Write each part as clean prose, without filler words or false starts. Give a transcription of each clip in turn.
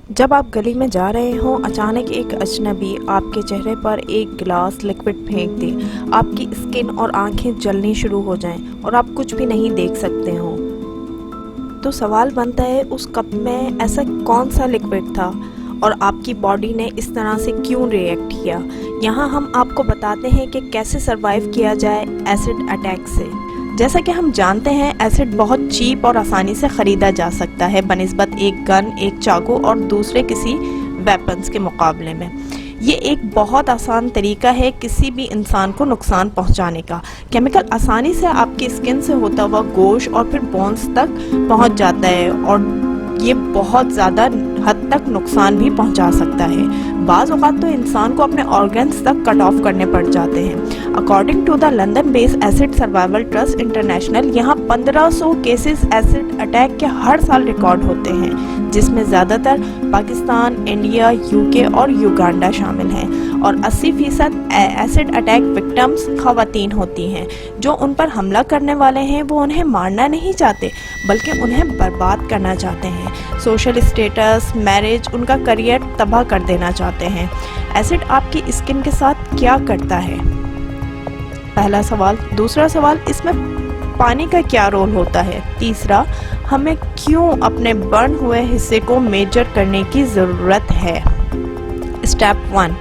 जब आप गली में जा रहे हों, अचानक एक अजनबी आपके चेहरे पर एक गिलास लिक्विड फेंक दे, आपकी स्किन और आंखें जलनी शुरू हो जाएं और आप कुछ भी नहीं देख सकते हों, तो सवाल बनता है उस कप में ऐसा कौन सा लिक्विड था और आपकी बॉडी ने इस तरह से क्यों रिएक्ट किया। यहाँ हम आपको बताते हैं कि कैसे सरवाइव किया जाए एसिड अटैक से। जैसा कि हम जानते हैं, एसिड बहुत चीप और आसानी से ख़रीदा जा सकता है बनिस्बत एक गन, एक चाकू और दूसरे किसी वेपन्स के मुकाबले में। ये एक बहुत आसान तरीका है किसी भी इंसान को नुकसान पहुंचाने का। केमिकल आसानी से आपकी स्किन से होता हुआ गोश्त और फिर बोन्स तक पहुंच जाता है और ये बहुत ज़्यादा हद तक नुकसान भी पहुंचा सकता है। बाज़ औक़ात तो इंसान को अपने ऑर्गन्स तक कट ऑफ करने पड़ जाते हैं। According to the London based acid survival trust international, यहाँ 1500 केसेस एसिड अटैक के हर साल रिकॉर्ड होते हैं, जिसमें ज़्यादातर पाकिस्तान, इंडिया, यूके और युगांडा शामिल हैं और 80% एसिड अटैक विक्टिम्स ख़वातीन होती हैं। जो उन पर हमला करने वाले हैं वो उन्हें मारना नहीं चाहते बल्कि उन्हें बर्बाद करना चाहते हैं। सोशल स्टेटस, मैरिज, उनका करियर तबाह कर देना चाहते हैं। एसिड आपकी स्किन के साथ क्या करता है? पहला सवाल। दूसरा सवाल, इसमें पानी का क्या रोल होता है? तीसरा, हमें क्यों अपने बर्न हुए हिस्से को मेजर करने की ज़रूरत है? स्टेप 1,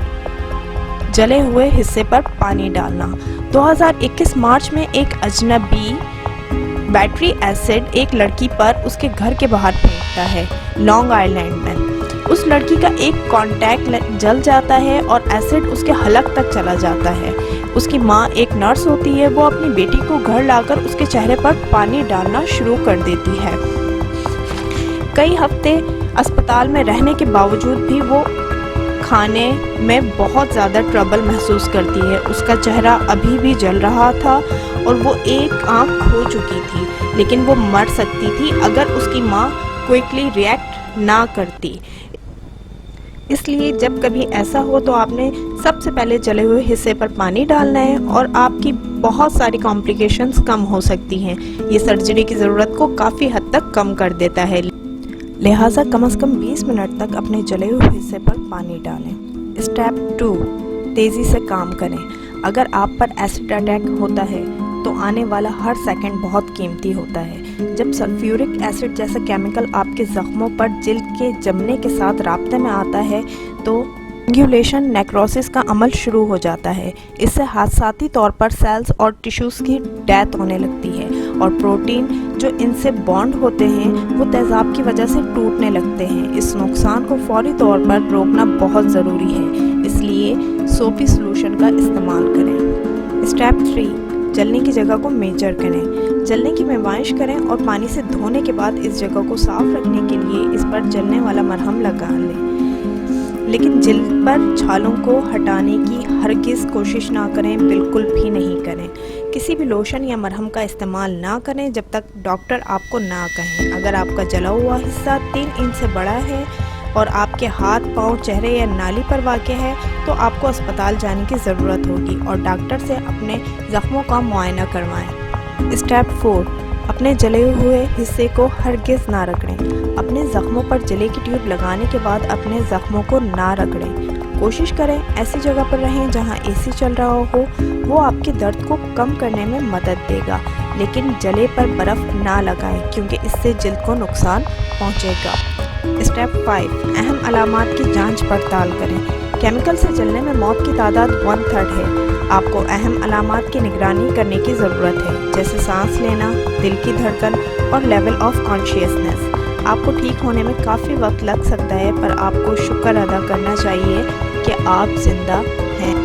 जले हुए हिस्से पर पानी डालना। 2021 मार्च में एक अजनबी बैटरी एसिड एक लड़की पर उसके घर के बाहर फेंकता है, लॉन्ग आइलैंड में। उस लड़की का एक कॉन्टैक्ट जल जाता है और एसिड उसके हलक तक चला जाता है। उसकी माँ एक नर्स होती है, वो अपनी बेटी को घर लाकर उसके चेहरे पर पानी डालना शुरू कर देती है। कई हफ्ते अस्पताल में रहने के बावजूद भी वो खाने में बहुत ज़्यादा ट्रबल महसूस करती है। उसका चेहरा अभी भी जल रहा था और वो एक आँख खो चुकी थी, लेकिन वो मर सकती थी अगर उसकी माँ क्विकली रिएक्ट ना करती। इसलिए जब कभी ऐसा हो तो आपने सबसे पहले जले हुए हिस्से पर पानी डालना है और आपकी बहुत सारी कॉम्प्लिकेशंस कम हो सकती हैं। ये सर्जरी की ज़रूरत को काफ़ी हद तक कम कर देता है। लिहाजा कम से कम 20 मिनट तक अपने जले हुए हिस्से पर पानी डालें। स्टेप 2, तेज़ी से काम करें। अगर आप पर एसिड अटैक होता है तो आने वाला हर सेकंड बहुत कीमती होता है। जब सल्फ्यूरिक एसिड जैसा केमिकल आपके ज़ख्मों पर जिल्द के जमने के साथ राब्ते में आता है तो एंग्यूलेशन नेक्रोसिस का अमल शुरू हो जाता है। इससे हादसाती तौर पर सेल्स और टिश्यूज़ की डेथ होने लगती है और प्रोटीन जो इनसे बॉन्ड होते हैं वो तेज़ाब की वजह से टूटने लगते हैं। इस नुकसान को फौरी तौर पर रोकना बहुत ज़रूरी है, इसलिए सोपी सॉल्यूशन का इस्तेमाल करें। स्टेप 3, जलने की जगह को मेजर करें। जलने की मैवाइश करें और पानी से धोने के बाद इस जगह को साफ रखने के लिए इस पर जलने वाला मरहम लगा लें, लेकिन जिल्द पर छालों को हटाने की हरगिज़ कोशिश ना करें, बिल्कुल भी नहीं करें। किसी भी लोशन या मरहम का इस्तेमाल ना करें जब तक डॉक्टर आपको ना कहें। अगर आपका जला हुआ हिस्सा 3 इंच से बड़ा है और आपके हाथ, पाँव, चेहरे या नाली पर वाक़े है तो आपको अस्पताल जाने की ज़रूरत होगी और डॉक्टर से अपने ज़ख्मों का मुआयना करवाएं। स्टेप 4, अपने जले हुए हिस्से को हरगिज़ ना रगड़ें। अपने ज़ख्मों पर जले की ट्यूब लगाने के बाद अपने ज़ख्मों को ना रगड़ें। कोशिश करें ऐसी जगह पर रहें जहां एसी चल रहा हो, वो आपके दर्द को कम करने में मदद देगा, लेकिन जले पर बर्फ़ ना लगाएं क्योंकि इससे जिल्द को नुकसान पहुंचेगा। स्टेप 5, अहम अलामात की जांच पड़ताल करें। केमिकल से जलने में मौत की तादाद 1/3 है। आपको अहम अलामात की निगरानी करने की ज़रूरत है, जैसे सांस लेना, दिल की धड़कन और लेवल ऑफ कॉन्शियसनेस। आपको ठीक होने में काफ़ी वक्त लग सकता है, पर आपको शुक्र अदा करना चाहिए कि आप ज़िंदा हैं।